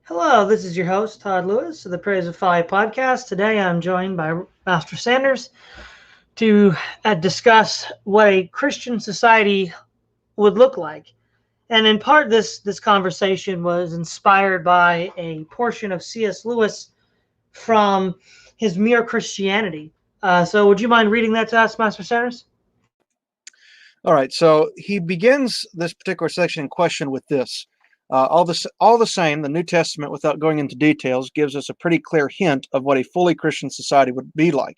Hello, this is your host, Todd Lewis of the Praise of Folly podcast. Today I'm joined by Master Sanders to discuss what a Christian society would look like. And in part, this conversation was inspired by a portion of C.S. Lewis from his Mere Christianity. So would you mind reading that to us, Master Sanders? All right, so he begins this particular section in question with this. All the same, the New Testament, without going into details, gives us a pretty clear hint of what a fully Christian society would be like.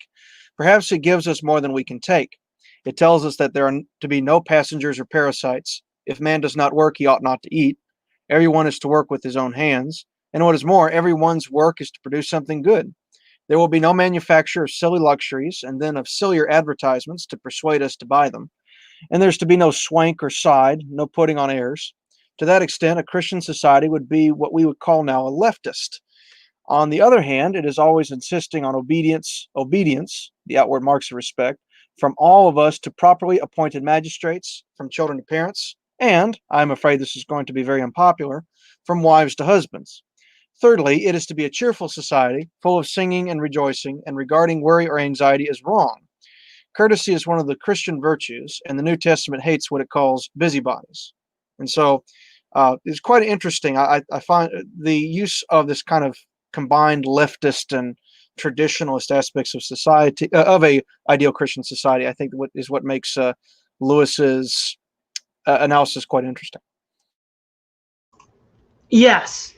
Perhaps it gives us more than we can take. It tells us that there are to be no passengers or parasites. If man does not work, he ought not to eat. Everyone is to work with his own hands. And what is more, everyone's work is to produce something good. There will be no manufacture of silly luxuries and then of sillier advertisements to persuade us to buy them. And there's to be no swank or side, no putting on airs. To that extent, a Christian society would be what we would call now a leftist. On the other hand, it is always insisting on obedience, the outward marks of respect, from all of us to properly appointed magistrates, from children to parents, and, I'm afraid this is going to be very unpopular, from wives to husbands. Thirdly, it is to be a cheerful society, full of singing and rejoicing, and regarding worry or anxiety as wrong. Courtesy is one of the Christian virtues, and the New Testament hates what it calls busybodies. And so it's quite interesting. I find the use of this kind of combined leftist and traditionalist aspects of society, of a ideal Christian society, I think what makes Lewis's analysis quite interesting. Yes.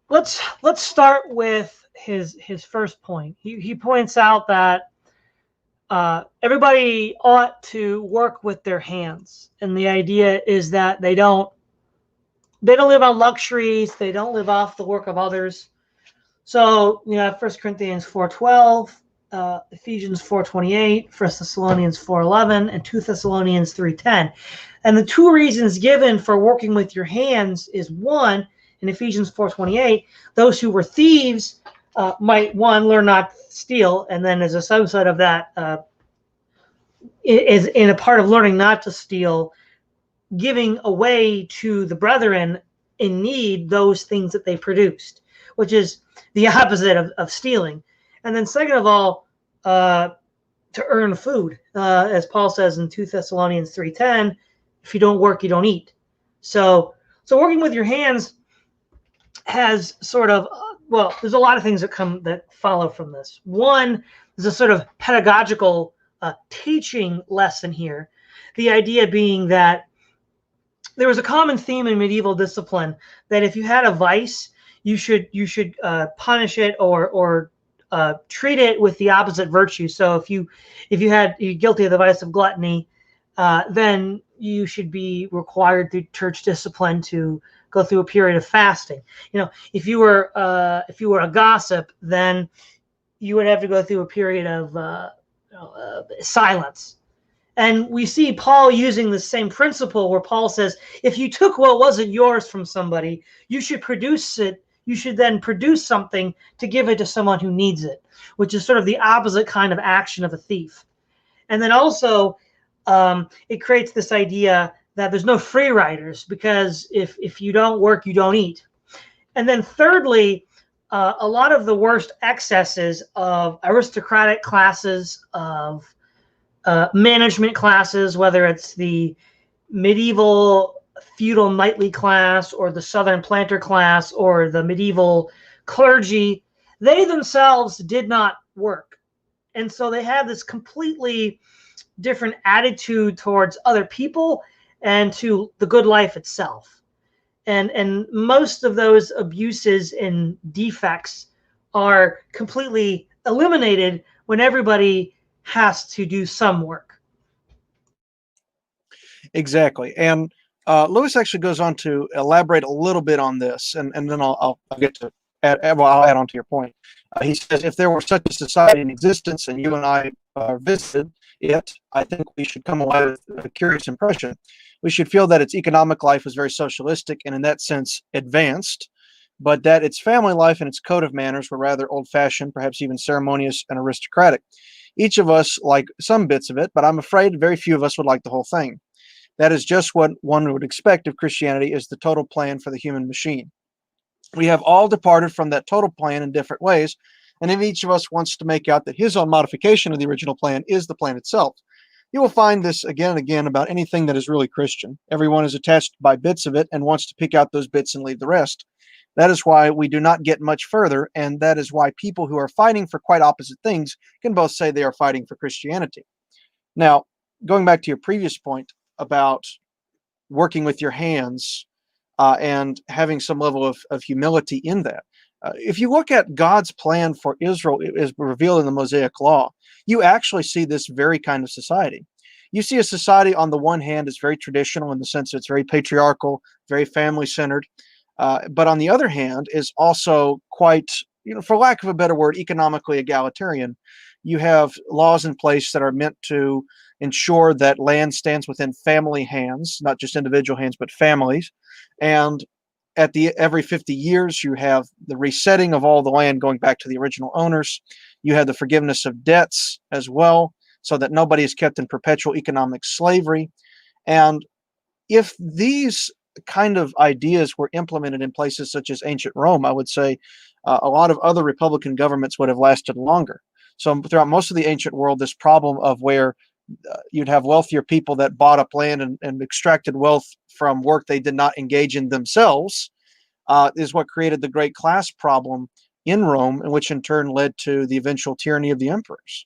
Let's start with his first point. He points out that everybody ought to work with their hands, and the idea is that they don't live on luxuries, they don't live off the work of others. So you have 1 Corinthians 4:12, Ephesians 4:28, 1 Thessalonians 4:11, and 2 Thessalonians 3:10. And the two reasons given for working with your hands is, one, in Ephesians 4:28, those who were thieves might, one, learn not to steal, and then as a subset of that, is in a part of learning not to steal, giving away to the brethren in need those things that they produced, which is the opposite of stealing. And then second of all, to earn food, as Paul says in 2 Thessalonians 3:10, if you don't work, you don't eat. So working with your hands has sort of, there's a lot of things that follow from this. One is a sort of pedagogical teaching lesson here. The idea being that there was a common theme in medieval discipline that if you had a vice, you should punish it or treat it with the opposite virtue. So if you're guilty of the vice of gluttony, then you should be required through church discipline to go through a period of fasting. If you were a gossip, then you would have to go through a period of silence. And we see Paul using the same principle where Paul says, if you took what wasn't yours from somebody, you should produce it. You should then produce something to give it to someone who needs it, which is sort of the opposite kind of action of a thief. And then also, it creates this idea that there's no free riders, because if you don't work, you don't eat. And then thirdly, a lot of the worst excesses of aristocratic classes, of management classes, whether it's the medieval feudal knightly class or the southern planter class or the medieval clergy, they themselves did not work. And so they had this completely different attitude towards other people and to the good life itself. And most of those abuses and defects are completely eliminated when everybody has to do some work. Exactly. And Lewis actually goes on to elaborate a little bit on this, and then I'll get to I'll add on to your point. He says, if there were such a society in existence and you and I visited it, I think we should come away with a curious impression. We should feel that its economic life was very socialistic and in that sense advanced, but that its family life and its code of manners were rather old-fashioned, perhaps even ceremonious and aristocratic. Each of us like some bits of it, but I'm afraid very few of us would like the whole thing. That is just what one would expect of Christianity, is the total plan for the human machine. We have all departed from that total plan in different ways, and if each of us wants to make out that his own modification of the original plan is the plan itself. You will find this again and again about anything that is really Christian. Everyone is attached by bits of it and wants to pick out those bits and leave the rest. That is why we do not get much further, and that is why people who are fighting for quite opposite things can both say they are fighting for Christianity. Now, going back to your previous point about working with your hands and having some level of humility in that. If you look at God's plan for Israel as revealed in the Mosaic Law, you actually see this very kind of society. You see a society on the one hand is very traditional in the sense that it's very patriarchal, very family-centered, but on the other hand is also quite, for lack of a better word, economically egalitarian. You have laws in place that are meant to ensure that land stands within family hands, not just individual hands, but families. And at every 50 years, you have the resetting of all the land going back to the original owners. You have the forgiveness of debts as well, so that nobody is kept in perpetual economic slavery. And if these kind of ideas were implemented in places such as ancient Rome, I would say a lot of other republican governments would have lasted longer. So throughout most of the ancient world, this problem of where you'd have wealthier people that bought up land and extracted wealth from work they did not engage in themselves is what created the great class problem in Rome, and which in turn led to the eventual tyranny of the emperors.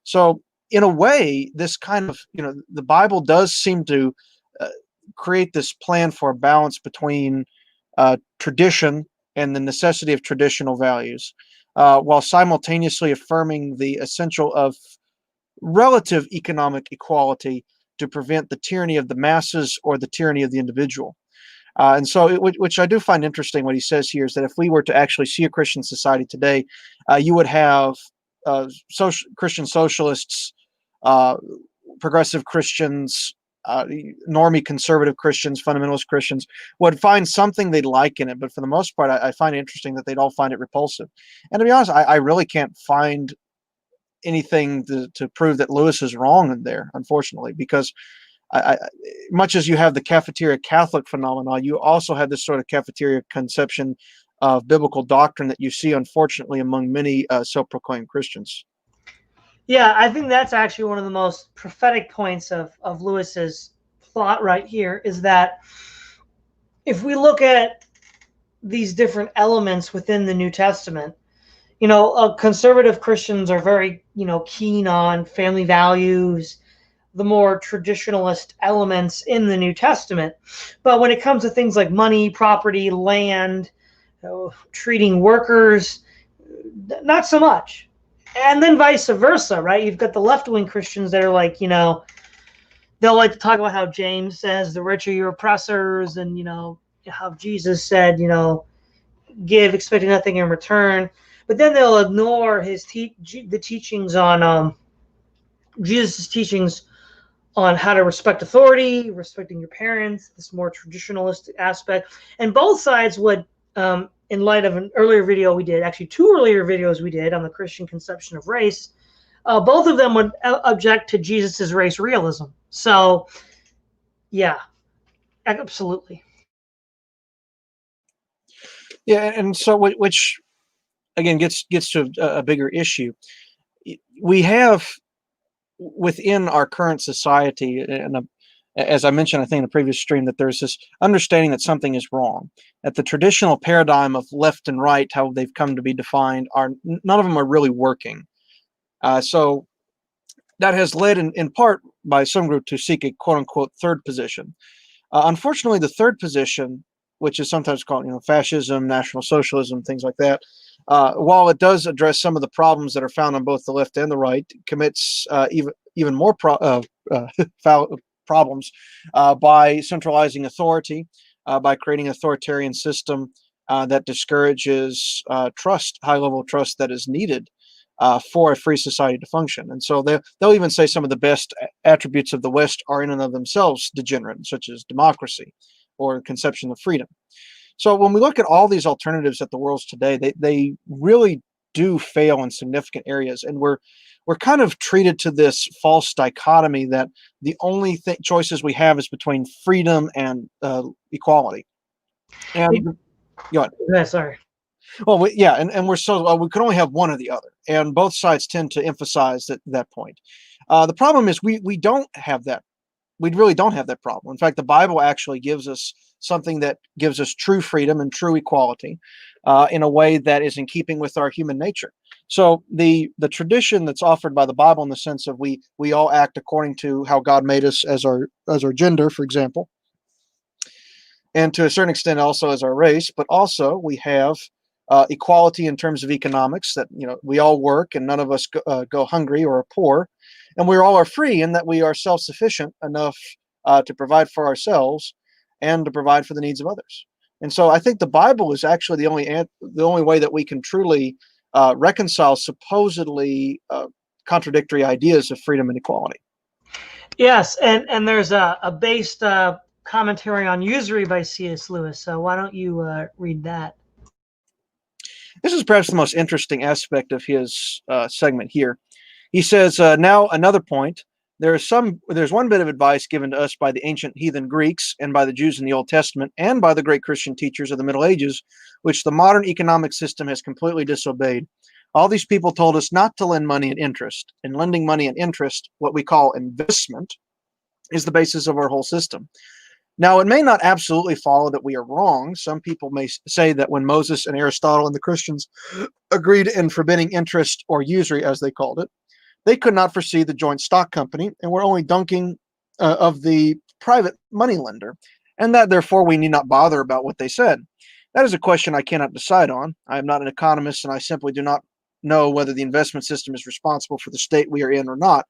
So in a way, this kind of, the Bible does seem to create this plan for a balance between tradition and the necessity of traditional values, while simultaneously affirming the essential of relative economic equality to prevent the tyranny of the masses or the tyranny of the individual. And so, which I do find interesting, what he says here is that if we were to actually see a Christian society today, you would have Christian socialists, progressive Christians, normie conservative Christians, fundamentalist Christians would find something they'd like in it. But for the most part, I find it interesting that they'd all find it repulsive. And to be honest, I really can't find anything to prove that Lewis is wrong in there, unfortunately, because much as you have the cafeteria Catholic phenomenon, you also have this sort of cafeteria conception of biblical doctrine that you see, unfortunately, among many self-proclaimed Christians. Yeah, I think that's actually one of the most prophetic points of Lewis's thought right here, is that if we look at these different elements within the New Testament, conservative Christians are very, keen on family values, the more traditionalist elements in the New Testament. But when it comes to things like money, property, land, treating workers, not so much. And then vice versa, right? You've got the left-wing Christians that are like, they'll like to talk about how James says the rich are your oppressors, and, how Jesus said, give expecting nothing in return. But then they'll ignore the teachings on Jesus' teachings on how to respect authority, respecting your parents, this more traditionalist aspect. And both sides would, in light of an earlier video we did, actually two earlier videos we did on the Christian conception of race, both of them would object to Jesus's race realism. So, yeah, absolutely. Yeah, and so which again gets to a bigger issue. We have within our current society, and as I mentioned, I think in the previous stream, that there's this understanding that something is wrong. That the traditional paradigm of left and right, how they've come to be defined, none of them are really working. So that has led, in part, by some group to seek a quote-unquote third position. Unfortunately, the third position, which is sometimes called, fascism, National Socialism, things like that, while it does address some of the problems that are found on both the left and the right, commits even more problems by centralizing authority, by creating an authoritarian system that discourages high-level trust that is needed for a free society to function. And so they'll even say some of the best attributes of the West are in and of themselves degenerate, such as democracy or conception of freedom. So when we look at all these alternatives at the world's today, they really do fail in significant areas, and we're kind of treated to this false dichotomy that the only choices we have is between freedom and equality. And Yeah, sorry. well, and we're so we could only have one or the other, and both sides tend to emphasize that point. The problem is we don't have that. We really don't have that problem. In fact, the Bible actually gives us something that gives us true freedom and true equality in a way that is in keeping with our human nature. So the tradition that's offered by the Bible, in the sense of we all act according to how God made us as our gender, for example, and to a certain extent also as our race, but also we have equality in terms of economics, that we all work and none of us go hungry or are poor, and we all are free in that we are self-sufficient enough to provide for ourselves and to provide for the needs of others. And so I think the Bible is actually the only way that we can truly reconcile supposedly contradictory ideas of freedom and equality. Yes, and there's a based commentary on usury by C.S. Lewis. So why don't you read that? This is perhaps the most interesting aspect of his segment here. He says, now another point. There's one bit of advice given to us by the ancient heathen Greeks and by the Jews in the Old Testament and by the great Christian teachers of the Middle Ages, which the modern economic system has completely disobeyed. All these people told us not to lend money at interest, and lending money at interest, what we call investment, is the basis of our whole system. Now, it may not absolutely follow that we are wrong. Some people may say that when Moses and Aristotle and the Christians agreed in forbidding interest, or usury as they called it, they could not foresee the joint stock company and were only dunking of the private moneylender, and that therefore we need not bother about what they said. That is a question I cannot decide on. I am not an economist, and I simply do not know whether the investment system is responsible for the state we are in or not.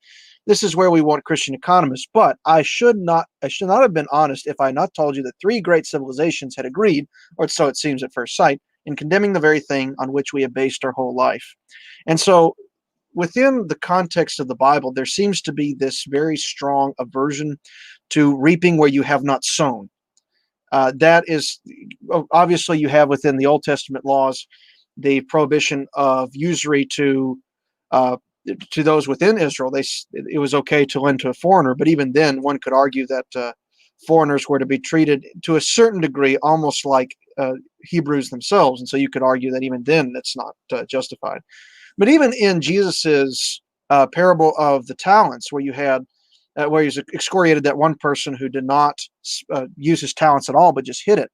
This is where we want Christian economists, but I should not have been honest if I had not told you that 3 great civilizations had agreed, or so it seems at first sight, in condemning the very thing on which we have based our whole life. And so within the context of the Bible, there seems to be this very strong aversion to reaping where you have not sown. That is, obviously, you have within the Old Testament laws the prohibition of usury to those within Israel. It was okay to lend to a foreigner, but even then, one could argue that foreigners were to be treated to a certain degree almost like Hebrews themselves, and so you could argue that even then that's not justified. But even in Jesus's parable of the talents, where you had where he's excoriated that one person who did not use his talents at all, but just hid it.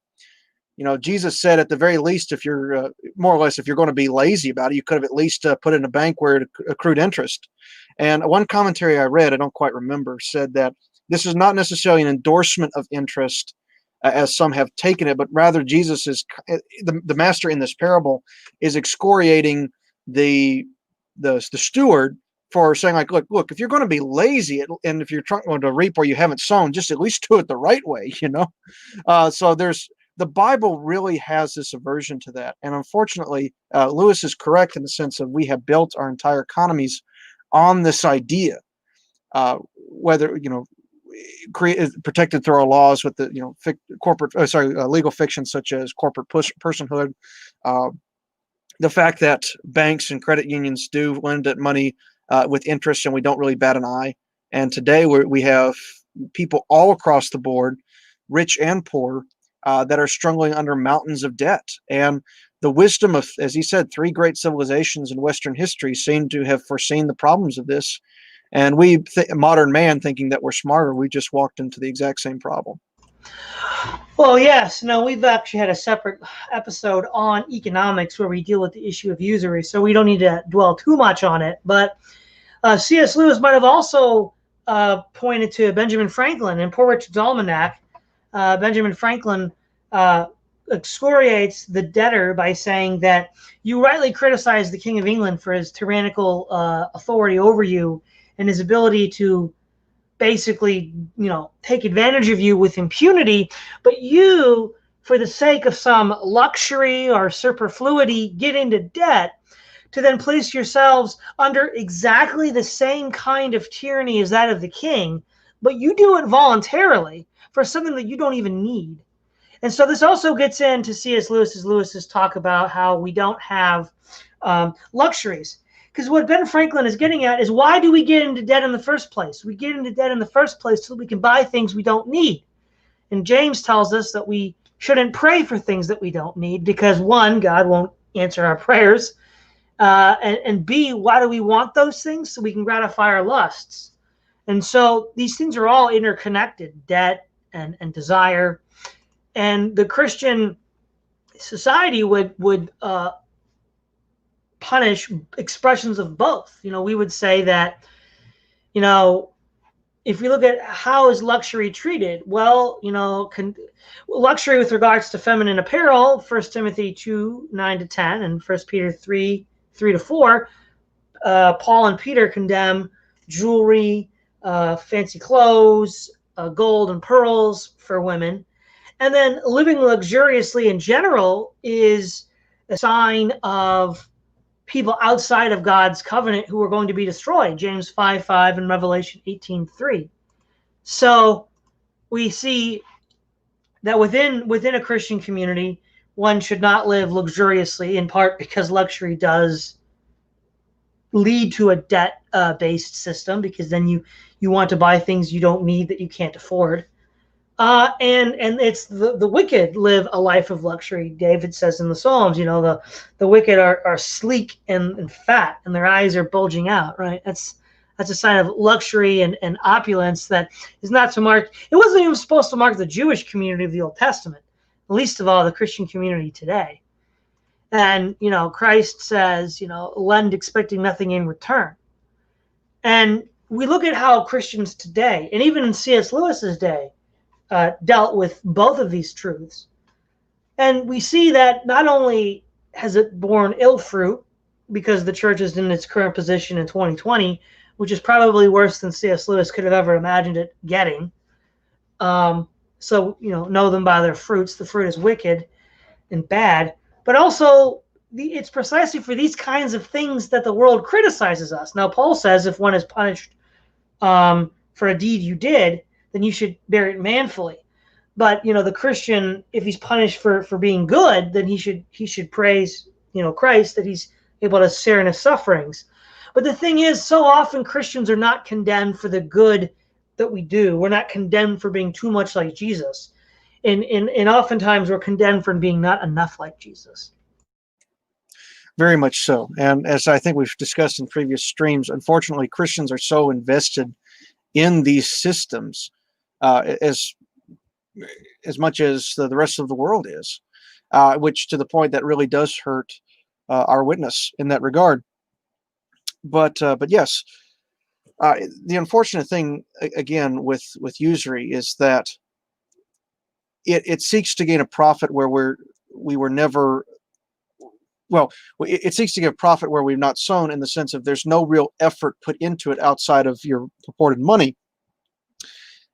Jesus said, at the very least, if you're more or less, if you're going to be lazy about it, you could have at least put it in a bank where it accrued interest. And one commentary I read, I don't quite remember, said that this is not necessarily an endorsement of interest, as some have taken it, but rather Jesus is the master in this parable is excoriating the steward for saying, like, look, if you're going to be lazy and if you're trying to reap where you haven't sown, just at least do it the right way, So the Bible really has this aversion to that, and unfortunately, Lewis is correct in the sense of we have built our entire economies on this idea, whether protected through our laws with the legal fiction such as corporate personhood. The fact that banks and credit unions do lend money with interest, and we don't really bat an eye. And today we have people all across the board, rich and poor, that are struggling under mountains of debt. And the wisdom of, as he said, 3 great civilizations in Western history seem to have foreseen the problems of this. And we, modern man, thinking that we're smarter, we just walked into the exact same problem. Well, yes. No, we've actually had a separate episode on economics where we deal with the issue of usury, so we don't need to dwell too much on it. But C.S. Lewis might have also pointed to Benjamin Franklin in Poor Richard's Almanac. Benjamin Franklin excoriates the debtor by saying that you rightly criticize the King of England for his tyrannical authority over you and his ability to basically, take advantage of you with impunity, but you, for the sake of some luxury or superfluity, get into debt to then place yourselves under exactly the same kind of tyranny as that of the king, but you do it voluntarily for something that you don't even need. And so this also gets into C.S. Lewis's talk about how we don't have luxuries. Because what Ben Franklin is getting at is, why do we get into debt in the first place? We get into debt in the first place so we can buy things we don't need. And James tells us that we shouldn't pray for things that we don't need, because one, God won't answer our prayers. And B, why do we want those things? So we can gratify our lusts. And so these things are all interconnected, debt and desire. And the Christian society would punish expressions of both. We would say that, if we look at how is luxury treated, well, luxury with regards to feminine apparel, 1 Timothy 2, 9-10, and 1 Peter 3, 3-4, Paul and Peter condemn jewelry, fancy clothes, gold and pearls for women. And then living luxuriously in general is a sign of people outside of God's covenant who are going to be destroyed. James 5:5 and Revelation 18:3. So we see that within a Christian community, one should not live luxuriously, in part because luxury does lead to a debt-based system, because then you want to buy things you don't need that you can't afford. And it's the wicked live a life of luxury. David says in the Psalms, the wicked are sleek and fat, and their eyes are bulging out. Right? That's a sign of luxury and opulence that is not to mark. It wasn't even supposed to mark the Jewish community of the Old Testament, least of all the Christian community today. And Christ says, lend expecting nothing in return. And we look at how Christians today, and even in C.S. Lewis's day, dealt with both of these truths. And we see that not only has it borne ill fruit, because the church is in its current position in 2020, which is probably worse than C.S. Lewis could have ever imagined it getting. So, know them by their fruits. The fruit is wicked and bad. But also, it's precisely for these kinds of things that the world criticizes us. Now, Paul says if one is punished for a deed you did, then you should bear it manfully. But the Christian, if he's punished for being good, then he should praise Christ that he's able to share in his sufferings. But the thing is, so often Christians are not condemned for the good that we do. We're not condemned for being too much like Jesus, and oftentimes we're condemned for being not enough like Jesus. Very much so. And as I think we've discussed in previous streams, unfortunately, Christians are so invested in these systems as much as the rest of the world is, which to the point that really does hurt our witness in that regard. But yes, the unfortunate thing again with usury is that it seeks to gain a profit where we were never. Well, it seeks to give profit where we've not sown, in the sense of there's no real effort put into it outside of your purported money.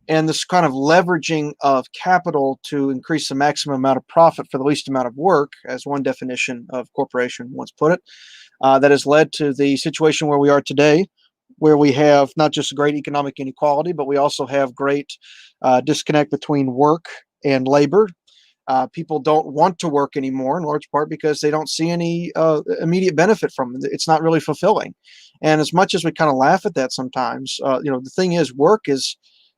And this kind of leveraging of capital to increase the maximum amount of profit for the least amount of work, as one definition of corporation once put it, that has led to the situation where we are today, where we have not just great economic inequality, but we also have great disconnect between work and labor. People don't want to work anymore, in large part because they don't see any immediate benefit from it. It's not really fulfilling. And as much as we kind of laugh at that sometimes, the thing is, work is,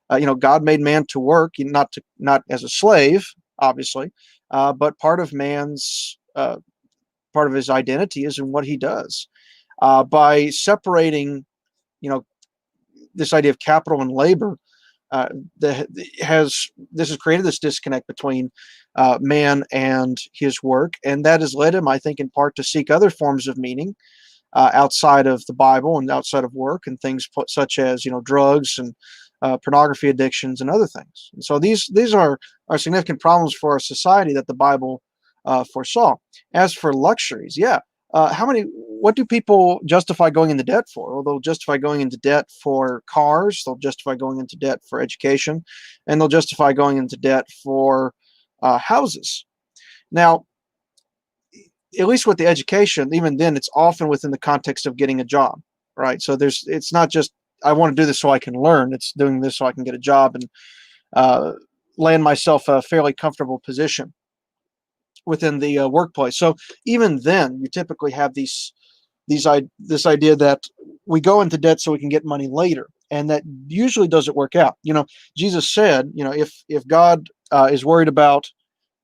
God made man to work, not as a slave, obviously, but part of man's part of his identity is in what he does. By separating, this idea of capital and labor, this has created this disconnect between man and his work, and that has led him, I think, in part to seek other forms of meaning outside of the Bible and outside of work, and things such as drugs and pornography addictions and other things. And so these are significant problems for our society that the Bible foresaw. As for luxuries, what do people justify going into debt for? Well, they'll justify going into debt for cars, they'll justify going into debt for education, and they'll justify going into debt for houses. Now, at least with the education, even then, it's often within the context of getting a job, right? So it's not just, I want to do this so I can learn. It's doing this so I can get a job and land myself a fairly comfortable position. within the workplace. So even then, you typically have this idea that we go into debt so we can get money later, and that usually doesn't work out. Jesus said, if God is worried about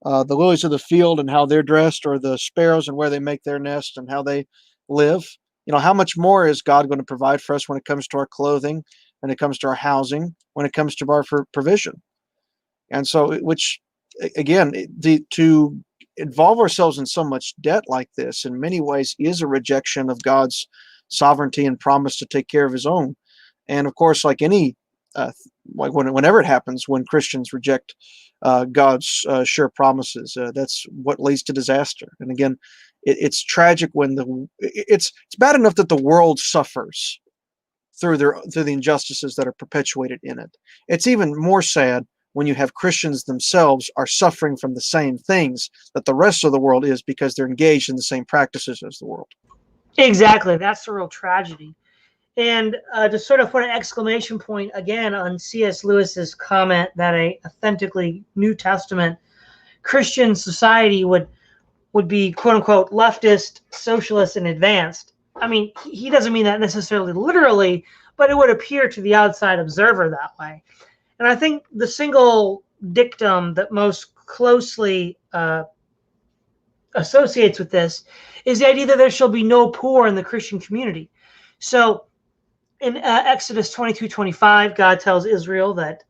the lilies of the field and how they're dressed, or the sparrows and where they make their nest and how they live, how much more is God going to provide for us when it comes to our clothing, when it comes to our housing, when it comes to our provision? And so, which again, to involve ourselves in so much debt like this, in many ways, is a rejection of God's sovereignty and promise to take care of His own. And of course, like any, whenever it happens, when Christians reject God's sure promises, that's what leads to disaster. And again, it's tragic when it's bad enough that the world suffers through the injustices that are perpetuated in it. It's even more sad when you have Christians themselves are suffering from the same things that the rest of the world is, because they're engaged in the same practices as the world. Exactly. That's the real tragedy. And to sort of put an exclamation point again on C.S. Lewis's comment that a authentically New Testament Christian society would be, quote unquote, leftist, socialist, and advanced. I mean, he doesn't mean that necessarily literally, but it would appear to the outside observer that way. And I think the single dictum that most closely associates with this is the idea that there shall be no poor in the Christian community. So in Exodus 22:25, God tells Israel that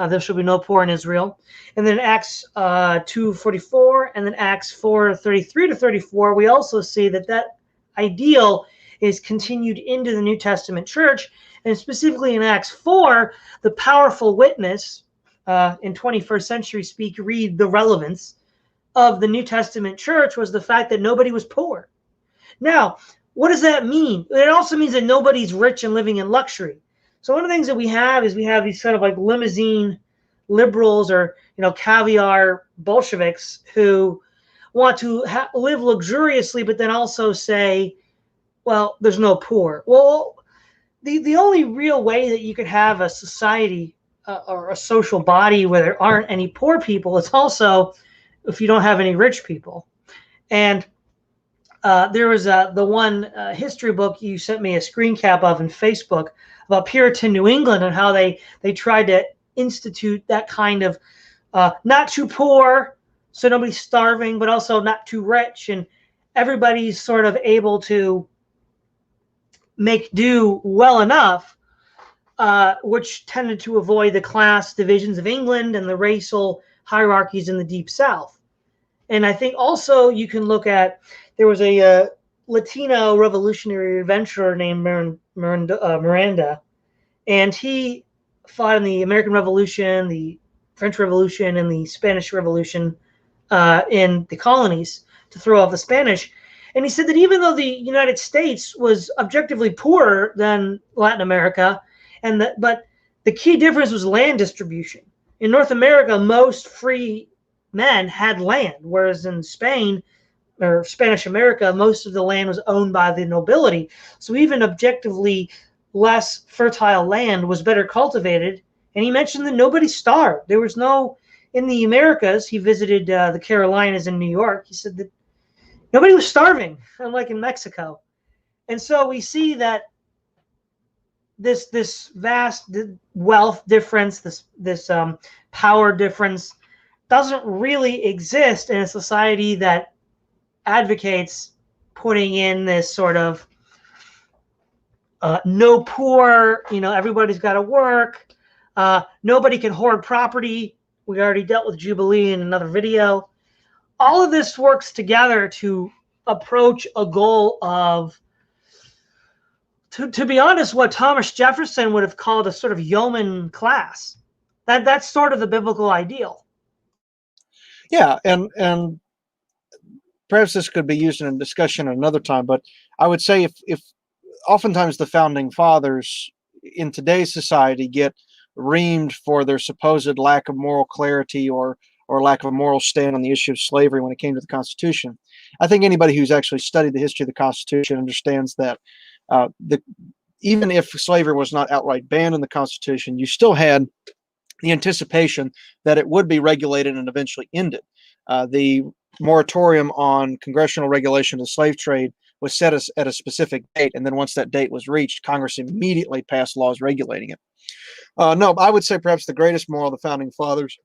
there shall be no poor in Israel. And then Acts 2:44, and then Acts 4:33 to 34, we also see that ideal is continued into the New Testament church. And specifically in Acts 4, the powerful witness, in 21st century speak, read the relevance of the New Testament church was the fact that nobody was poor. Now, what does that mean? It also means that nobody's rich and living in luxury. So one of the things that we have is we have these sort of like limousine liberals, or caviar Bolsheviks, who want to live luxuriously, but then also say, well, there's no poor. Well, the only real way that you could have a society or a social body where there aren't any poor people is also if you don't have any rich people. And there was the one history book you sent me a screen cap of in Facebook about Puritan New England and how they tried to institute that kind of not too poor, so nobody's starving, but also not too rich, and everybody's sort of able to make do well enough, which tended to avoid the class divisions of England and the racial hierarchies in the Deep South. And I think also you can look at, there was a Latino revolutionary adventurer named Miranda, and he fought in the American Revolution, the French Revolution, and the Spanish Revolution in the colonies to throw off the Spanish. And he said that even though the United States was objectively poorer than Latin America, but the key difference was land distribution. In North America, most free men had land, whereas in Spain, or Spanish America, most of the land was owned by the nobility. So even objectively less fertile land was better cultivated. And he mentioned that nobody starved. There was no, in the Americas, he visited the Carolinas and New York. He said that nobody was starving, unlike in Mexico. And so we see that this vast wealth difference, this power difference, doesn't really exist in a society that advocates putting in this sort of no poor, everybody's got to work. Nobody can hoard property. We already dealt with Jubilee in another video. All of this works together to approach a goal of, to be honest, what Thomas Jefferson would have called a sort of yeoman class. That's sort of the biblical ideal. Yeah, and perhaps this could be used in a discussion another time, but I would say if oftentimes the founding fathers in today's society get reamed for their supposed lack of moral clarity or lack of a moral stand on the issue of slavery when it came to the Constitution. I think anybody who's actually studied the history of the Constitution understands that even if slavery was not outright banned in the Constitution, you still had the anticipation that it would be regulated and eventually ended. The moratorium on congressional regulation of the slave trade was set at a specific date, and then once that date was reached, Congress immediately passed laws regulating it. No, I would say perhaps the greatest moral of the founding fathers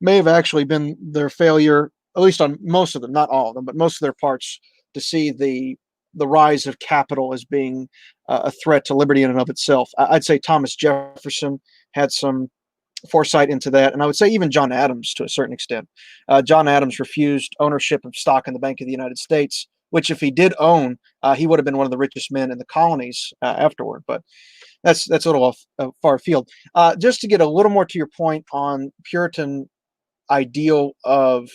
may have actually been their failure, at least on most of them, not all of them, but most of their parts, to see the rise of capital as being a threat to liberty in and of itself. I'd say Thomas Jefferson had some foresight into that, and I would say even John Adams to a certain extent. John Adams refused ownership of stock in the Bank of the United States, which if he did own, he would have been one of the richest men in the colonies afterward. But that's a little off far field. Just to get a little more to your point on Puritan ideal of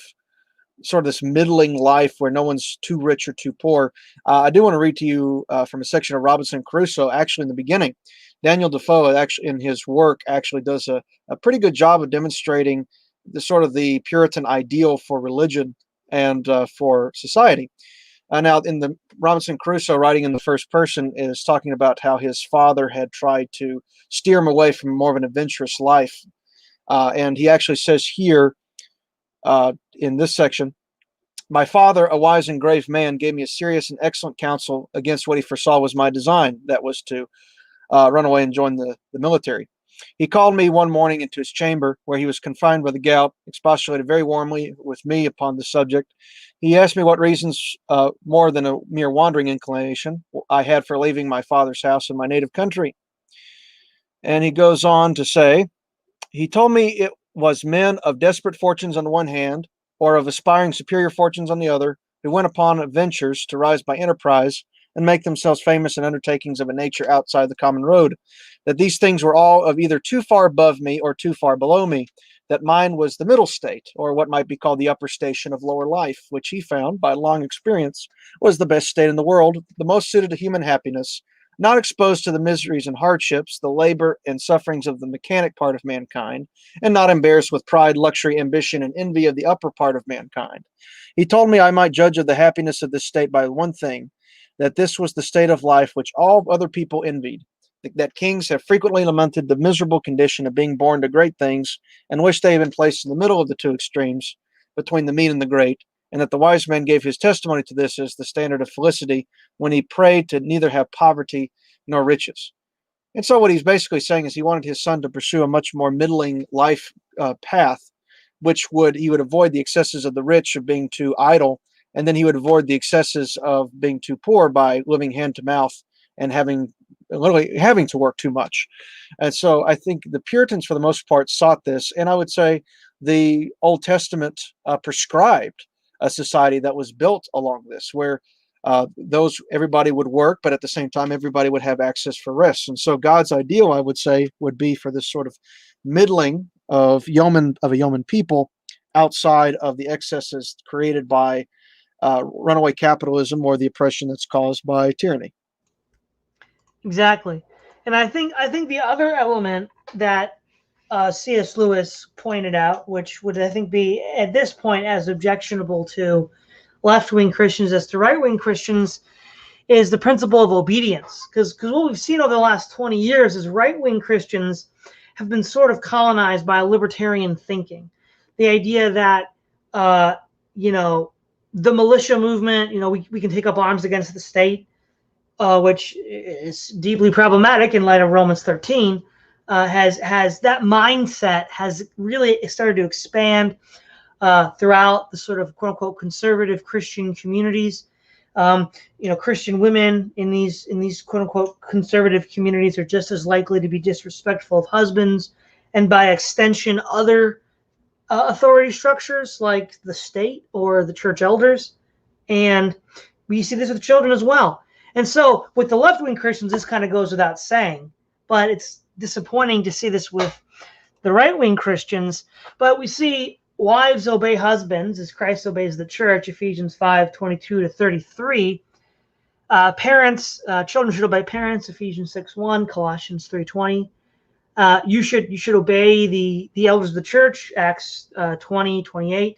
sort of this middling life where no one's too rich or too poor. I do want to read to you from a section of Robinson Crusoe, actually in the beginning. Daniel Defoe, actually in his work, actually does a pretty good job of demonstrating the sort of the Puritan ideal for religion and for society. Now, in the Robinson Crusoe, writing in the first person, is talking about how his father had tried to steer him away from more of an adventurous life. And he actually says here, in this section, my father, a wise and grave man, gave me a serious and excellent counsel against what he foresaw was my design, that was to run away and join the military. He called me one morning into his chamber, where he was confined by the gout, expostulated very warmly with me upon the subject. He asked me what reasons, more than a mere wandering inclination, I had for leaving my father's house and my native country. And he goes on to say, he told me it was men of desperate fortunes on the one hand, or of aspiring superior fortunes on the other, who went upon adventures to rise by enterprise and make themselves famous in undertakings of a nature outside the common road, that these things were all of either too far above me or too far below me, that mine was the middle state, or what might be called the upper station of lower life, which he found, by long experience, was the best state in the world, the most suited to human happiness, not exposed to the miseries and hardships, the labor and sufferings of the mechanic part of mankind, and not embarrassed with pride, luxury, ambition, and envy of the upper part of mankind. He told me I might judge of the happiness of this state by one thing, that this was the state of life which all other people envied, that kings have frequently lamented the miserable condition of being born to great things, and wish they had been placed in the middle of the two extremes, between the mean and the great, and that the wise man gave his testimony to this as the standard of felicity when he prayed to neither have poverty nor riches. And so what he's basically saying is he wanted his son to pursue a much more middling life path, which he would avoid the excesses of the rich of being too idle, and then he would avoid the excesses of being too poor by living hand to mouth and literally having to work too much. And so I think the Puritans, for the most part, sought this, and I would say the Old Testament prescribed a society that was built along this, where everybody would work, but at the same time, everybody would have access for rest. And so God's ideal, I would say, would be for this sort of middling of a yeoman people outside of the excesses created by runaway capitalism or the oppression that's caused by tyranny. Exactly. And I think the other element that C.S. Lewis pointed out, which would I think be at this point as objectionable to left-wing Christians as to right-wing Christians, is the principle of obedience. Because what we've seen over the last 20 years is right-wing Christians have been sort of colonized by libertarian thinking. The idea that, the militia movement, we can take up arms against the state, which is deeply problematic in light of Romans 13, has that mindset has really started to expand throughout the sort of quote unquote conservative Christian communities. Christian women in these quote unquote conservative communities are just as likely to be disrespectful of husbands, and by extension, other authority structures like the state or the church elders. And we see this with children as well. And so with the left-wing Christians, this kind of goes without saying, but it's disappointing to see this with the right-wing Christians. But we see wives obey husbands as Christ obeys the church, Ephesians 5:22-33. Children should obey parents, Ephesians 6:1, Colossians 3:20. You should obey the elders of the church, Acts 20:28,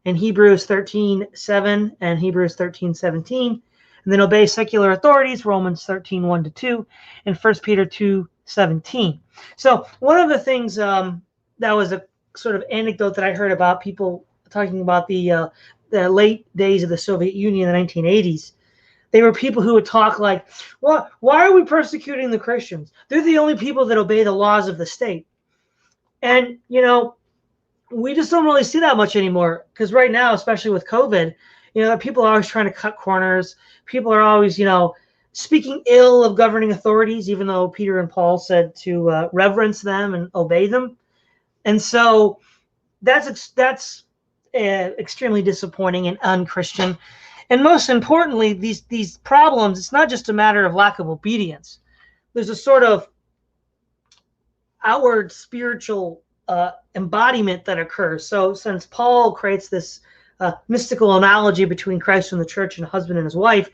and Hebrews 13:7 and Hebrews 13:17. And then obey secular authorities, Romans 13:1-2, and 1 Peter 2:17. So one of the things that was a sort of anecdote that I heard about people talking about the the late days of the Soviet Union in the 1980s. They were people who would talk like, "Well, why are we persecuting the Christians? They're the only people that obey the laws of the state." And we just don't really see that much anymore, because right now, especially with COVID, people are always trying to cut corners. People are always, speaking ill of governing authorities, even though Peter and Paul said to reverence them and obey them. And so that's extremely disappointing and unchristian. And most importantly, these problems, it's not just a matter of lack of obedience. There's a sort of outward spiritual embodiment that occurs. So since Paul creates this mystical analogy between Christ and the church and a husband and his wife,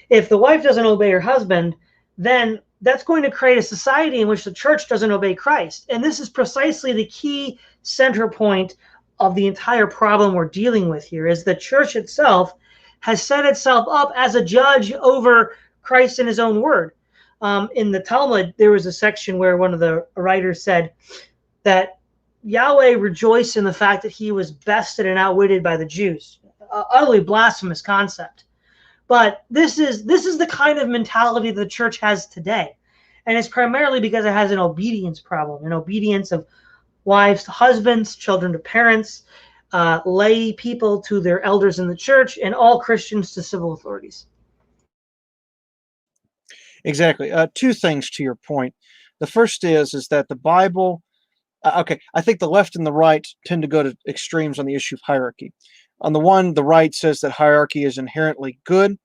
if the wife doesn't obey her husband, then that's going to create a society in which the church doesn't obey Christ. And this is precisely the key center point of the entire problem we're dealing with here, is the church itself has set itself up as a judge over Christ and his own word. In the Talmud, there was a section where one of the writers said that Yahweh rejoiced in the fact that he was bested and outwitted by the Jews. Utterly blasphemous concept. But this is the kind of mentality the church has today. And it's primarily because it has an obedience problem, an obedience of wives to husbands, children to parents, lay people to their elders in the church, and all Christians to civil authorities. Exactly. Two things to your point. The first is that the Bible, okay, I think the left and the right tend to go to extremes on the issue of hierarchy. On the one, the right says that hierarchy is inherently good,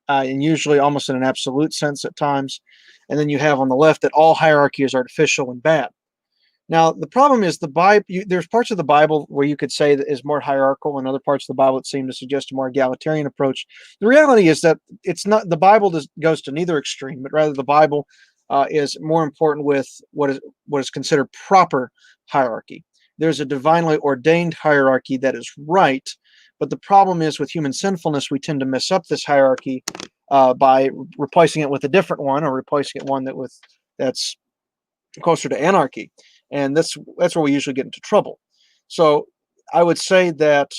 and usually almost in an absolute sense at times. And then you have on the left that all hierarchy is artificial and bad. Now, the problem is the Bible. There's parts of the Bible where you could say that is more hierarchical, and other parts of the Bible that seem to suggest a more egalitarian approach. The reality is that it's not. The Bible goes to neither extreme, but rather the Bible is more important with what is considered proper hierarchy. There's a divinely ordained hierarchy that is right, but the problem is with human sinfulness, we tend to mess up this hierarchy by replacing it with a different one, or replacing it one that's closer to anarchy. And that's where we usually get into trouble. So I would say that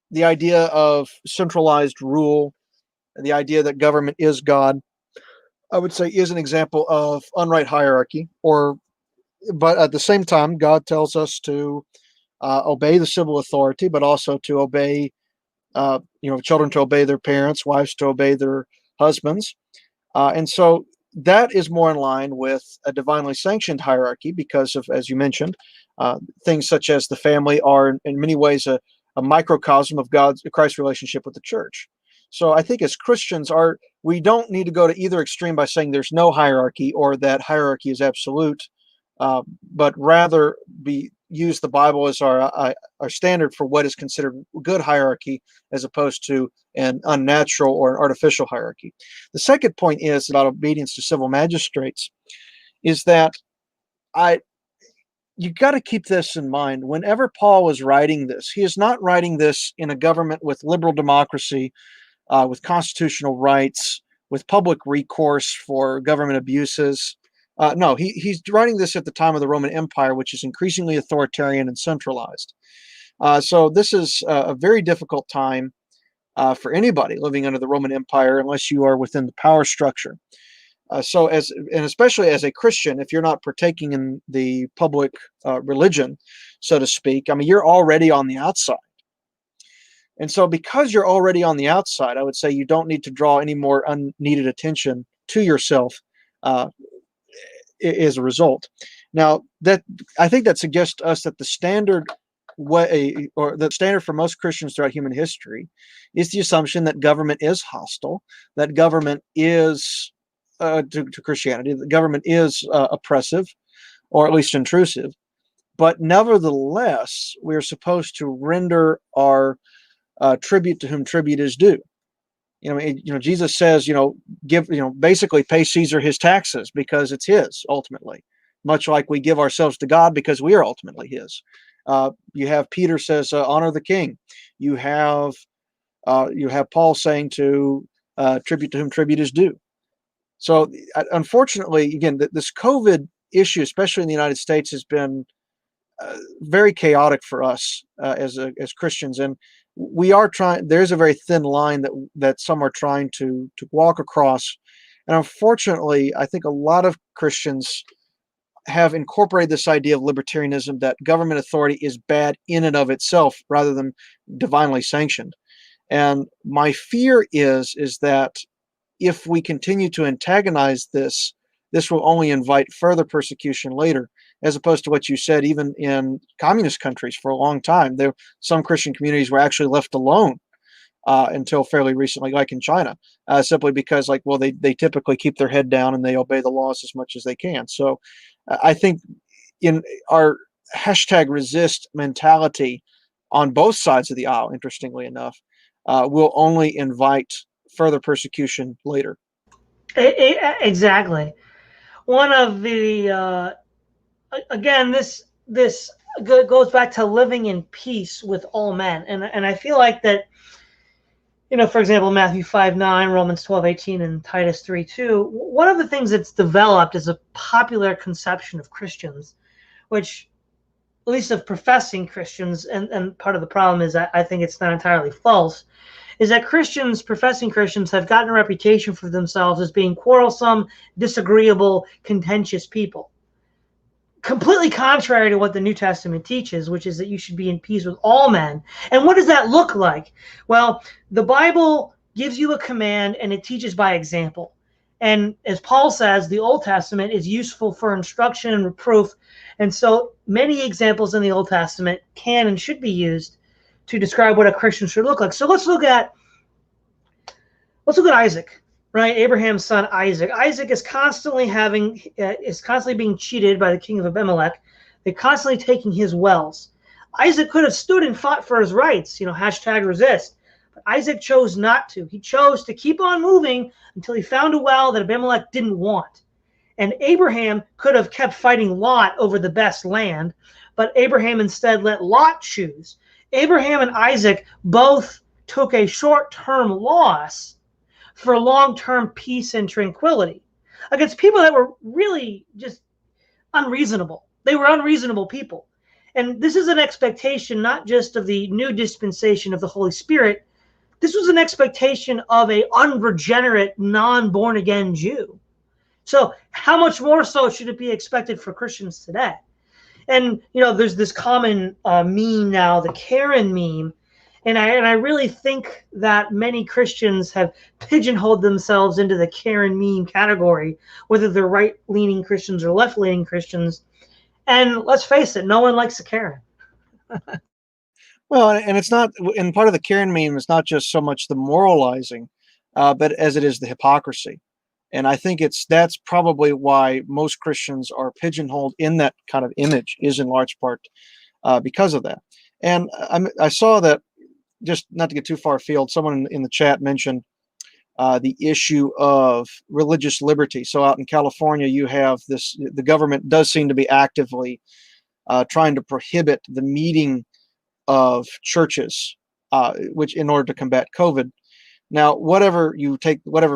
the idea of centralized rule, the idea that government is God, I would say is an example of unright hierarchy. But at the same time, God tells us to obey the civil authority, but also to obey, children to obey their parents, wives to obey their husbands. And so that is more in line with a divinely sanctioned hierarchy because of, as you mentioned, things such as the family are in many ways a microcosm of Christ's relationship with the church. So I think as Christians, we don't need to go to either extreme by saying there's no hierarchy or that hierarchy is absolute, but rather use the Bible as our standard for what is considered good hierarchy, as opposed to an unnatural or an artificial hierarchy. The second point is about obedience to civil magistrates, is that you got to keep this in mind. Whenever Paul was writing this, he is not writing this in a government with liberal democracy, with constitutional rights, with public recourse for government abuses. No, he's writing this at the time of the Roman Empire, which is increasingly authoritarian and centralized. So this is a very difficult time for anybody living under the Roman Empire, unless you are within the power structure. And especially as a Christian, if you're not partaking in the public religion, so to speak, I mean, you're already on the outside. And so because you're already on the outside, I would say you don't need to draw any more unneeded attention to yourself as a result. Now, I think that suggests to us that the standard way, or the standard for most Christians throughout human history, is the assumption that government is hostile, that government is to Christianity, that government is oppressive, or at least intrusive. But nevertheless, we are supposed to render our tribute to whom tribute is due. Jesus says, basically pay Caesar his taxes because it's his ultimately, much like we give ourselves to God because we are ultimately his. You have Peter says, honor the king. You have Paul saying to tribute to whom tribute is due. So unfortunately, again, this COVID issue, especially in the United States, has been very chaotic for us as Christians. And we are trying. There's a very thin line that some are trying to walk across, and unfortunately, I think a lot of Christians have incorporated this idea of libertarianism, that government authority is bad in and of itself rather than divinely sanctioned. And my fear is that if we continue to antagonize this, this will only invite further persecution later, as opposed to what you said. Even in communist countries for a long time, some Christian communities were actually left alone until fairly recently, like in China, simply because, like, well, they typically keep their head down and they obey the laws as much as they can. So I think in our #resist mentality on both sides of the aisle, interestingly enough, will only invite further persecution later. Exactly. One of the again, this goes back to living in peace with all men, and I feel like that. For example, Matthew 5:9, Romans 12:18, and Titus 3:2. One of the things that's developed is a popular conception of Christians, which, at least of professing Christians, and part of the problem is that I think it's not entirely false, is that professing Christians, have gotten a reputation for themselves as being quarrelsome, disagreeable, contentious people. Completely contrary to what the New Testament teaches, which is that you should be in peace with all men. And what does that look like? Well, the Bible gives you a command, and it teaches by example. And as Paul says, the Old Testament is useful for instruction and reproof. And so many examples in the Old Testament can and should be used to describe what a Christian should look like. So let's look at Isaac, right? Abraham's son Isaac. Isaac is constantly being cheated by the king of Abimelech. They're constantly taking his wells. Isaac could have stood and fought for his rights, #resist. But Isaac chose not to. He chose to keep on moving until he found a well that Abimelech didn't want. And Abraham could have kept fighting Lot over the best land, but Abraham instead let Lot choose. Abraham and Isaac both took a short-term loss for long-term peace and tranquility against people that were really just unreasonable. They were unreasonable people. And this is an expectation not just of the new dispensation of the Holy Spirit. This was an expectation of an unregenerate, non-born-again Jew. So how much more so should it be expected for Christians today? And, there's this common meme now, the Karen meme. And I really think that many Christians have pigeonholed themselves into the Karen meme category, whether they're right-leaning Christians or left-leaning Christians. And let's face it, no one likes a Karen. Well, and it's not, and part of the Karen meme is not just so much the moralizing, but as it is the hypocrisy. And I think that's probably why most Christians are pigeonholed in that kind of image, is in large part because of that. And I saw that, just not to get too far afield, someone in the chat mentioned the issue of religious liberty. So out in California, you have this, the government does seem to be actively trying to prohibit the meeting of churches, which in order to combat COVID. Now, whatever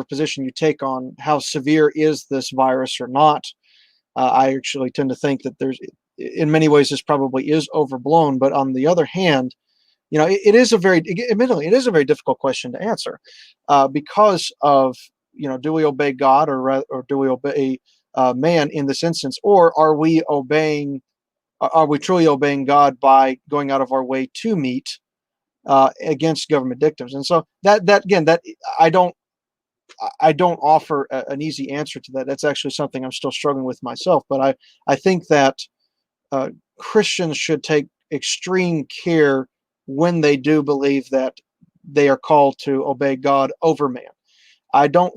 position you take on how severe is this virus or not, I actually tend to think that in many ways, this probably is overblown. But on the other hand, admittedly, it is a very difficult question to answer because of, do we obey God or do we obey man in this instance, or are we truly obeying God by going out of our way to meet against government dictums? And so that I don't offer an easy answer to that. That's actually something I'm still struggling with myself. But I think that Christians should take extreme care when they do believe that they are called to obey God over man. I do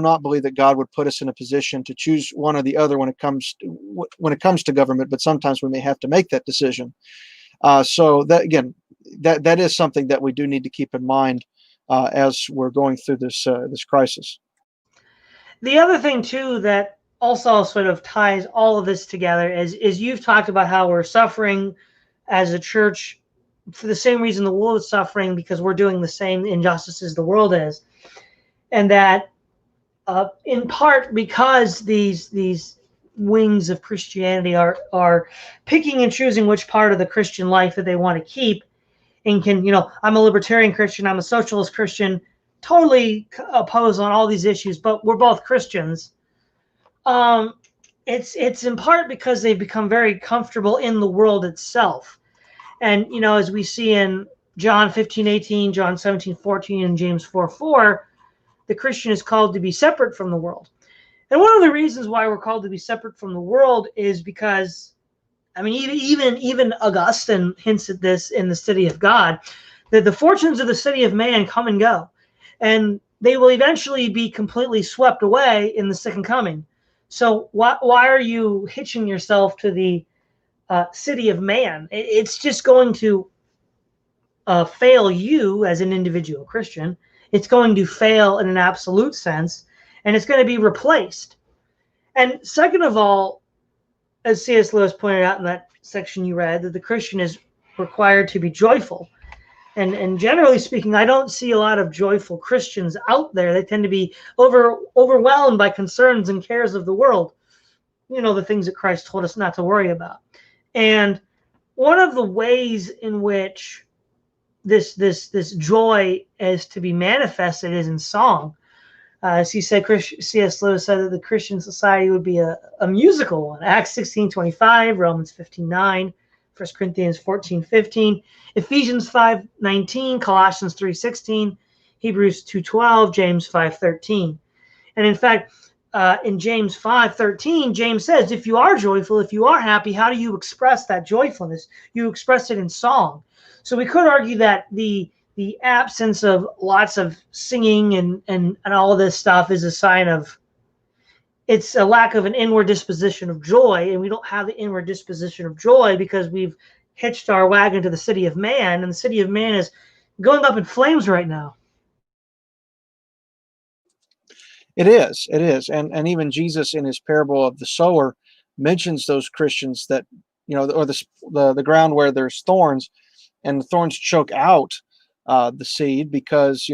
not believe that God would put us in a position to choose one or the other when it comes to government, but sometimes we may have to make that decision. So that is something that we do need to keep in mind as we're going through this crisis. The other thing too that also sort of ties all of this together is you've talked about how we're suffering as a church for the same reason the world is suffering, because we're doing the same injustices the world is, and that in part because these wings of Christianity are picking and choosing which part of the Christian life that they want to keep, and can, I'm a libertarian Christian, I'm a socialist Christian, totally opposed on all these issues, but we're both Christians. It's in part because they've become very comfortable in the world itself. And, as we see in John 15:18, John 17:14, and James 4:4, the Christian is called to be separate from the world. And one of the reasons why we're called to be separate from the world is because, I mean, even Augustine hints at this in the City of God, that the fortunes of the city of man come and go, and they will eventually be completely swept away in the second coming. So why are you hitching yourself to the city of man? It's just going to fail you as an individual Christian. It's going to fail in an absolute sense, and it's going to be replaced. And second of all, as C.S. Lewis pointed out in that section you read, that the Christian is required to be joyful. And generally speaking, I don't see a lot of joyful Christians out there. They tend to be overwhelmed by concerns and cares of the world, the things that Christ told us not to worry about. And one of the ways in which this joy is to be manifested is in song. As he said, C.S. Lewis said that the Christian society would be a musical one. Acts 16:25, Romans 15:9, 1 Corinthians 14:15, Ephesians 5:19, Colossians 3:16, Hebrews 2:12, James 5:13. And in fact, in James 5:13, James says, if you are joyful, if you are happy, how do you express that joyfulness? You express it in song. So we could argue that the absence of lots of singing and all of this stuff is a sign of, it's a lack of an inward disposition of joy, and we don't have the inward disposition of joy because we've hitched our wagon to the city of man, and the city of man is going up in flames right now. It is, and even Jesus in his parable of the sower mentions those Christians that, or the ground where there's thorns, and the thorns choke out the seed, because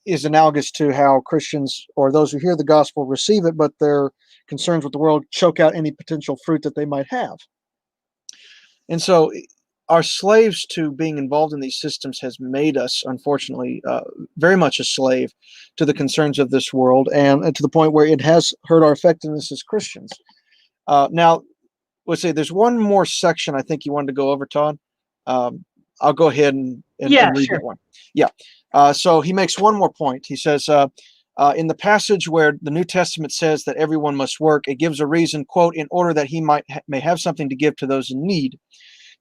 is analogous to how Christians, or those who hear the gospel, receive it, but their concerns with the world choke out any potential fruit that they might have. And so our slaves to being involved in these systems has made us, unfortunately, very much a slave to the concerns of this world, and to the point where it has hurt our effectiveness as Christians. Now, let's say there's one more section I think you wanted to go over, Todd. I'll go ahead and read sure. that one. Yeah. So he makes one more point. He says, in the passage where the New Testament says that everyone must work, it gives a reason, quote, in order that he may have something to give to those in need.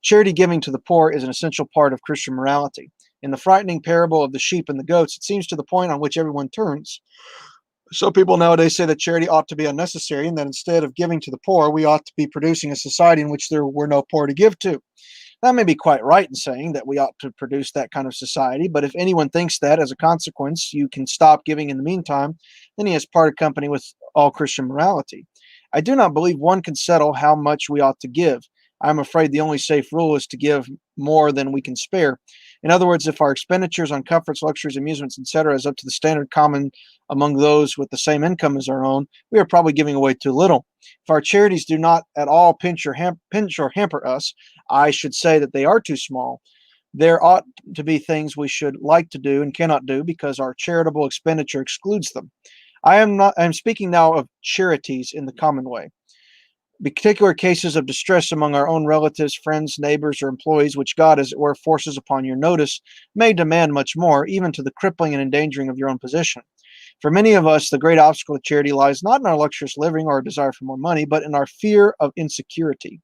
Charity giving to the poor is an essential part of Christian morality. In the frightening parable of the sheep and the goats, it seems to the point on which everyone turns. So people nowadays say that charity ought to be unnecessary, and that instead of giving to the poor, we ought to be producing a society in which there were no poor to give to. That may be quite right in saying that we ought to produce that kind of society, but if anyone thinks that as a consequence you can stop giving in the meantime, then he has parted company with all Christian morality. I do not believe one can settle how much we ought to give. I'm afraid the only safe rule is to give more than we can spare. In other words, if our expenditures on comforts, luxuries, amusements, etc. is up to the standard common among those with the same income as our own, we are probably giving away too little. If our charities do not at all pinch or hamper us, I should say that they are too small. There ought to be things we should like to do and cannot do because our charitable expenditure excludes them. I'm speaking now of charities in the common way. Particular cases of distress among our own relatives, friends, neighbors, or employees, which God, as it were, forces upon your notice, may demand much more, even to the crippling and endangering of your own position. For many of us, the great obstacle of charity lies not in our luxurious living or our desire for more money, but in our fear of insecurity.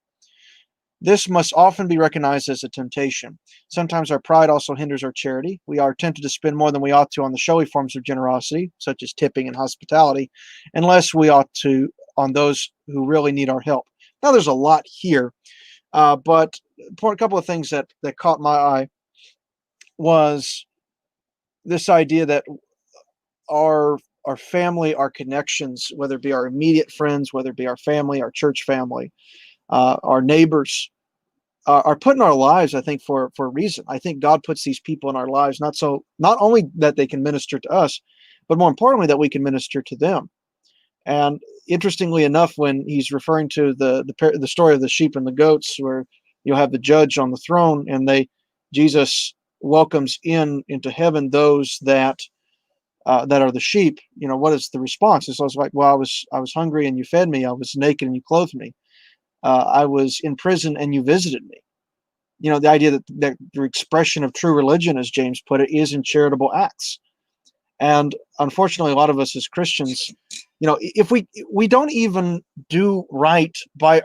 This must often be recognized as a temptation. Sometimes our pride also hinders our charity. We are tempted to spend more than we ought to on the showy forms of generosity, such as tipping and hospitality, unless we ought to on those who really need our help. Now, there's a lot here, but a couple of things that caught my eye was this idea that our family, our connections, whether it be our immediate friends, whether it be our family, our church family, our neighbors, are put in our lives, I think, for a reason. I think God puts these people in our lives not only that they can minister to us, but more importantly that we can minister to them. And interestingly enough, when he's referring to the story of the sheep and the goats, where you'll have the judge on the throne, and Jesus welcomes into heaven those that are the sheep, what is the response? It's always like, well, I was hungry and you fed me. I was naked and you clothed me. I was in prison and you visited me. The idea that the expression of true religion, as James put it, is in charitable acts. And unfortunately, a lot of us as Christians, if we don't even do right by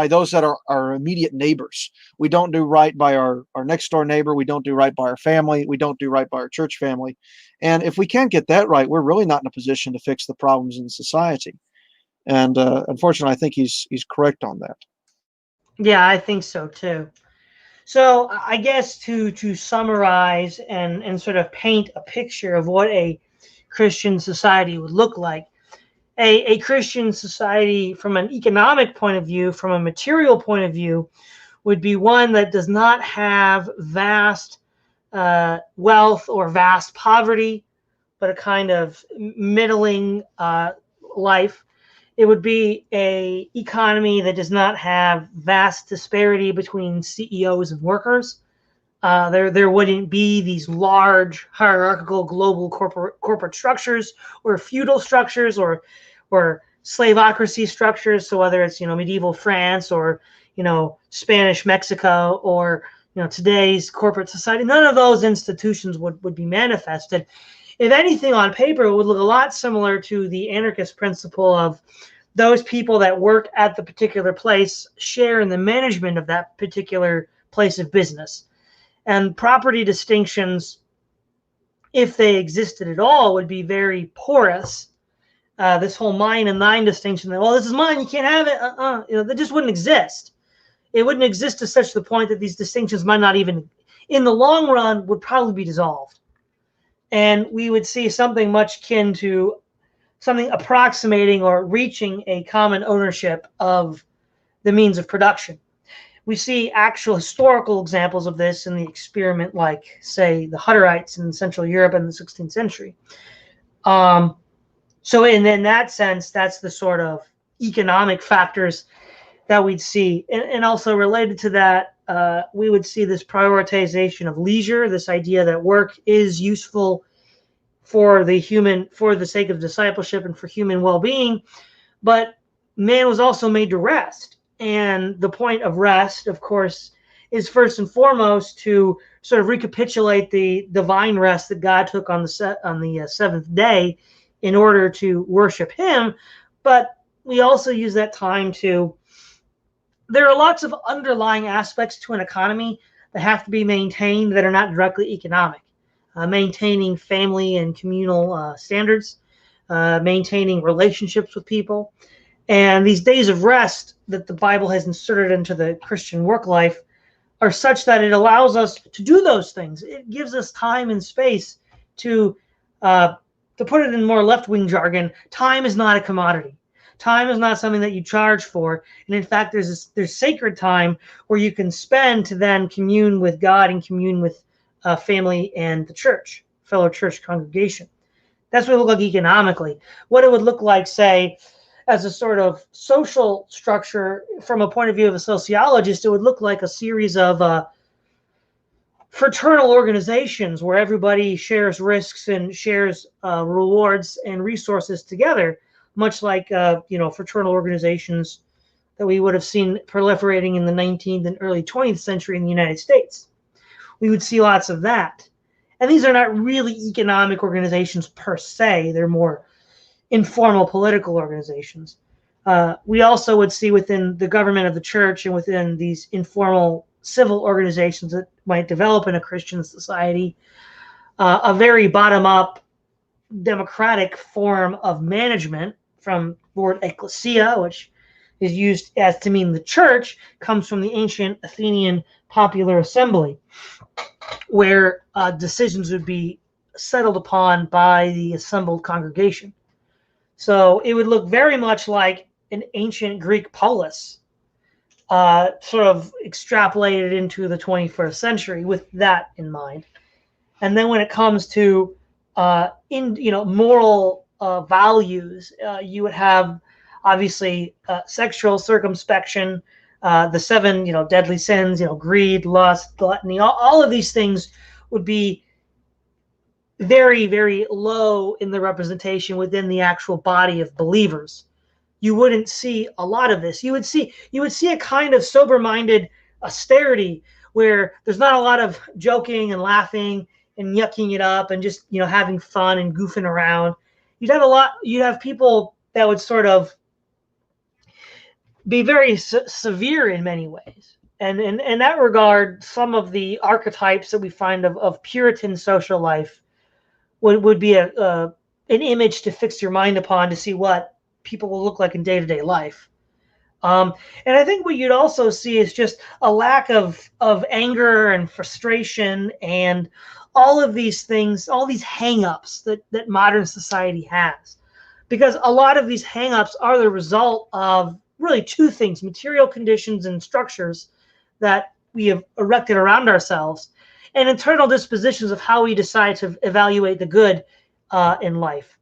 those that are our immediate neighbors. We don't do right by our next door neighbor. We don't do right by our family. We don't do right by our church family. And if we can't get that right, we're really not in a position to fix the problems in society. And unfortunately, I think he's correct on that. Yeah, I think so too. So I guess to summarize and sort of paint a picture of what a Christian society would look like, a Christian society from an economic point of view, from a material point of view, would be one that does not have vast wealth or vast poverty, but a kind of middling life. It would be a economy that does not have vast disparity between CEOs and workers. There wouldn't be these large hierarchical global corporate structures or feudal structures or slaveocracy structures. So whether it's medieval France or Spanish Mexico or today's corporate society, none of those institutions would be manifested. If anything, on paper, it would look a lot similar to the anarchist principle of those people that work at the particular place share in the management of that particular place of business. And property distinctions, if they existed at all, would be very porous. This whole mine and thine distinction that, well, this is mine, you can't have it, that just wouldn't exist. It wouldn't exist to such the point that these distinctions might not even, in the long run, would probably be dissolved. And we would see something much akin to something approximating or reaching a common ownership of the means of production. We see actual historical examples of this in the experiment, like, say, the Hutterites in Central Europe in the 16th century. So in that sense, that's the sort of economic factors that we'd see. And also related to that, we would see this prioritization of leisure, this idea that work is useful for the sake of discipleship and for human well-being, but man was also made to rest. And the point of rest, of course, is first and foremost to sort of recapitulate the divine rest that God took on the seventh day in order to worship him. But we also use that time there are lots of underlying aspects to an economy that have to be maintained that are not directly economic. Maintaining family and communal standards, maintaining relationships with people. And these days of rest that the Bible has inserted into the Christian work life are such that it allows us to do those things. It gives us time and space to put it in more left-wing jargon, time is not a commodity. Time is not something that you charge for. And in fact, there's sacred time where you can spend to then commune with God and commune with family and the church, fellow church congregation. That's what it would look like economically. What it would look like, say, as a sort of social structure from a point of view of a sociologist, it would look like a series of fraternal organizations where everybody shares risks and shares rewards and resources together, much like fraternal organizations that we would have seen proliferating in the 19th and early 20th century in the United States. We would see lots of that. And these are not really economic organizations per se. They're more informal political organizations. We also would see within the government of the church and within these informal civil organizations that might develop in a Christian society, a very bottom-up democratic form of management from the word ecclesia, which is used as to mean the church, comes from the ancient Athenian popular assembly, where decisions would be settled upon by the assembled congregation. So it would look very much like an ancient Greek polis, sort of extrapolated into the 21st century with that in mind. And then when it comes to moral values, you would have obviously sexual circumspection, The seven, deadly sins, greed, lust, gluttony, all of these things would be very, very low in the representation within the actual body of believers. You wouldn't see a lot of this. You would see a kind of sober-minded austerity where there's not a lot of joking and laughing and yucking it up and just having fun and goofing around. You'd have people that would sort of be very severe in many ways. And in that regard, some of the archetypes that we find of Puritan social life would be an image to fix your mind upon to see what people will look like in day-to-day life. And I think what you'd also see is just a lack of anger and frustration and all of these things, all these hang-ups that modern society has. Because a lot of these hang-ups are the result of really two things: material conditions and structures that we have erected around ourselves, and internal dispositions of how we decide to evaluate the good in life.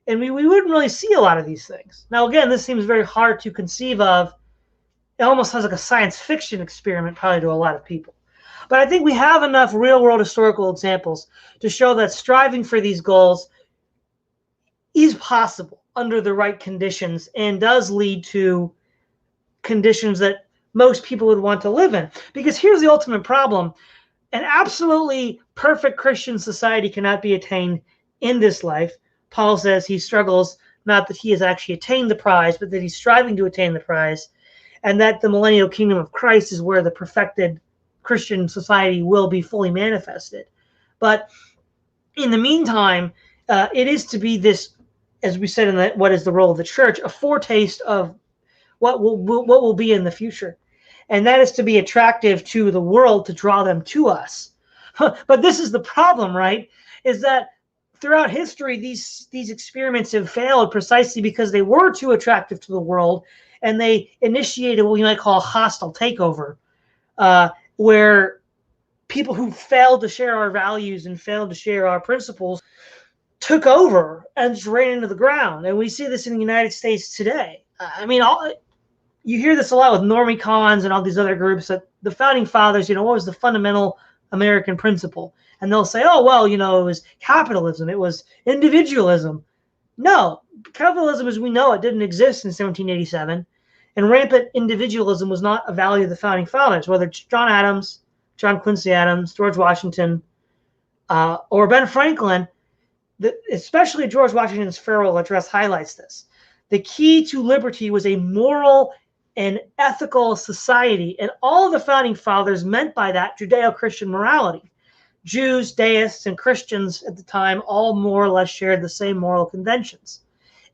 And we wouldn't really see a lot of these things. Now, again, this seems very hard to conceive of. It almost sounds like a science fiction experiment probably to a lot of people. But I think we have enough real-world historical examples to show that striving for these goals is possible under the right conditions and does lead to conditions that most people would want to live in. Because here's the ultimate problem: an absolutely perfect Christian society cannot be attained in this life. Paul says he struggles, not that he has actually attained the prize, but that he's striving to attain the prize, and that the millennial kingdom of Christ is where the perfected Christian society will be fully manifested. But in the meantime, it is to be this, as we said in what is the role of the church, a foretaste of what will be in the future. And that is to be attractive to the world, to draw them to us. But this is the problem, right? Is that throughout history, these experiments have failed precisely because they were too attractive to the world, and they initiated what we might call a hostile takeover, where people who failed to share our values and failed to share our principles took over and just ran into the ground. And we see this in the United States today. I mean, you hear this a lot with normie cons and all these other groups, that the founding fathers, what was the fundamental American principle? And they'll say, oh, well, it was capitalism. It was individualism. No, capitalism as we know it didn't exist in 1787. And rampant individualism was not a value of the founding fathers, whether it's John Adams, John Quincy Adams, George Washington, or Ben Franklin. Especially George Washington's farewell address highlights this. The key to liberty was a moral and ethical society, and all of the founding fathers meant by that Judeo-Christian morality. Jews, deists, and Christians at the time all more or less shared the same moral conventions.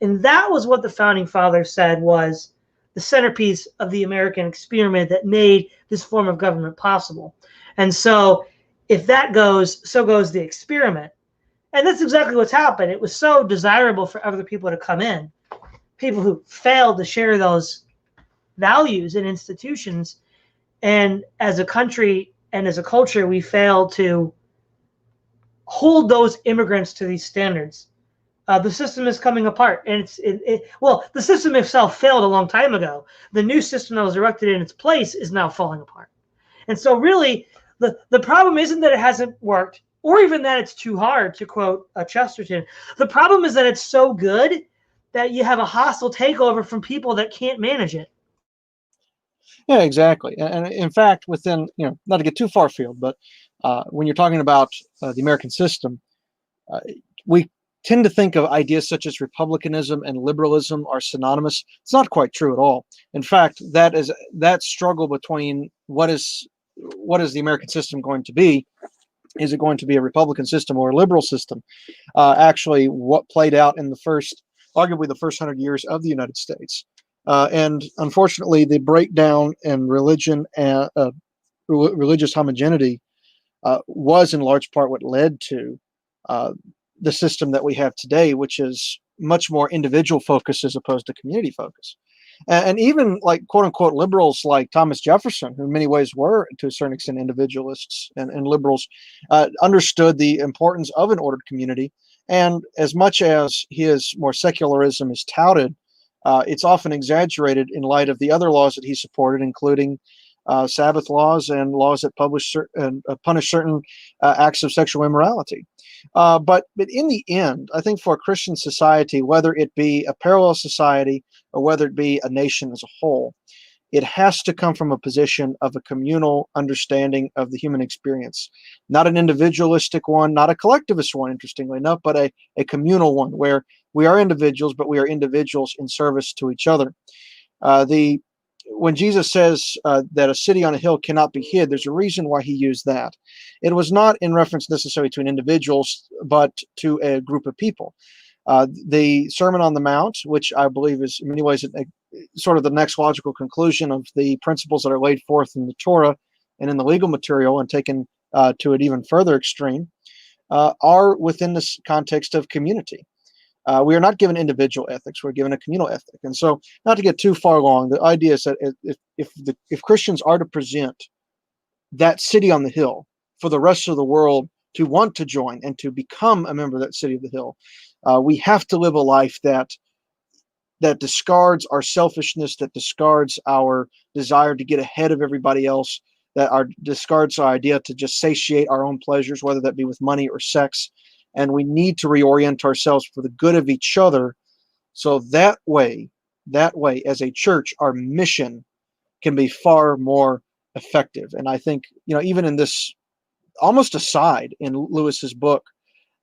And that was what the founding fathers said was the centerpiece of the American experiment that made this form of government possible. And so if that goes, so goes the experiment. And that's exactly what's happened. It was so desirable for other people to come in, people who failed to share those values and institutions. And as a country and as a culture, we failed to hold those immigrants to these standards. The system is coming apart. And the system itself failed a long time ago. The new system that was erected in its place is now falling apart. And so really, the problem isn't that it hasn't worked, or even that it's too hard, to quote Chesterton. The problem is that it's so good that you have a hostile takeover from people that can't manage it. Yeah, exactly. And in fact, within, not to get too far afield, but when you're talking about the American system, we tend to think of ideas such as republicanism and liberalism are synonymous. It's not quite true at all. In fact, that struggle between what is the American system going to be? Is it going to be a Republican system or a liberal system? Actually, what played out in arguably the first 100 years of the United States. And unfortunately, the breakdown in religion and religious homogeneity was in large part what led to the system that we have today, which is much more individual focus as opposed to community focus. And even like quote unquote liberals like Thomas Jefferson, who in many ways were to a certain extent individualists and liberals, understood the importance of an ordered community. And as much as his more secularism is touted, It's often exaggerated in light of the other laws that he supported, including Sabbath laws and laws that punish certain acts of sexual immorality. But in the end, I think for a Christian society, whether it be a parallel society or whether it be a nation as a whole, it has to come from a position of a communal understanding of the human experience, not an individualistic one, not a collectivist one, interestingly enough, but a communal one where we are individuals, but we are individuals in service to each other. The When Jesus says that a city on a hill cannot be hid, there's a reason why he used that. It was not in reference necessarily to an individual, but to a group of people. The Sermon on the Mount, which I believe is in many ways sort of the next logical conclusion of the principles that are laid forth in the Torah and in the legal material and taken to an even further extreme, are within this context of community. We are not given individual ethics; we're given a communal ethic. And so, not to get too far along, the idea is that if Christians are to present that city on the hill for the rest of the world to want to join and to become a member of that city of the hill, we have to live a life that discards our selfishness, that discards our desire to get ahead of everybody else, discards our idea to just satiate our own pleasures, whether that be with money or sex. And we need to reorient ourselves for the good of each other. So that way, as a church, our mission can be far more effective. And I think, even in this almost aside in Lewis's book,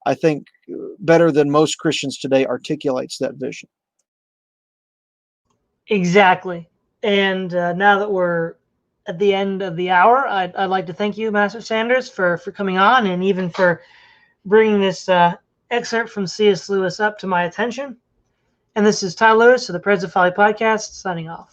I think better than most Christians today articulates that vision. Exactly. And now that we're at the end of the hour, I'd like to thank you, Master Sanders, for coming on and even for bringing this excerpt from C.S. Lewis up to my attention. And this is Ty Lewis of the Preds of Folly podcast, signing off.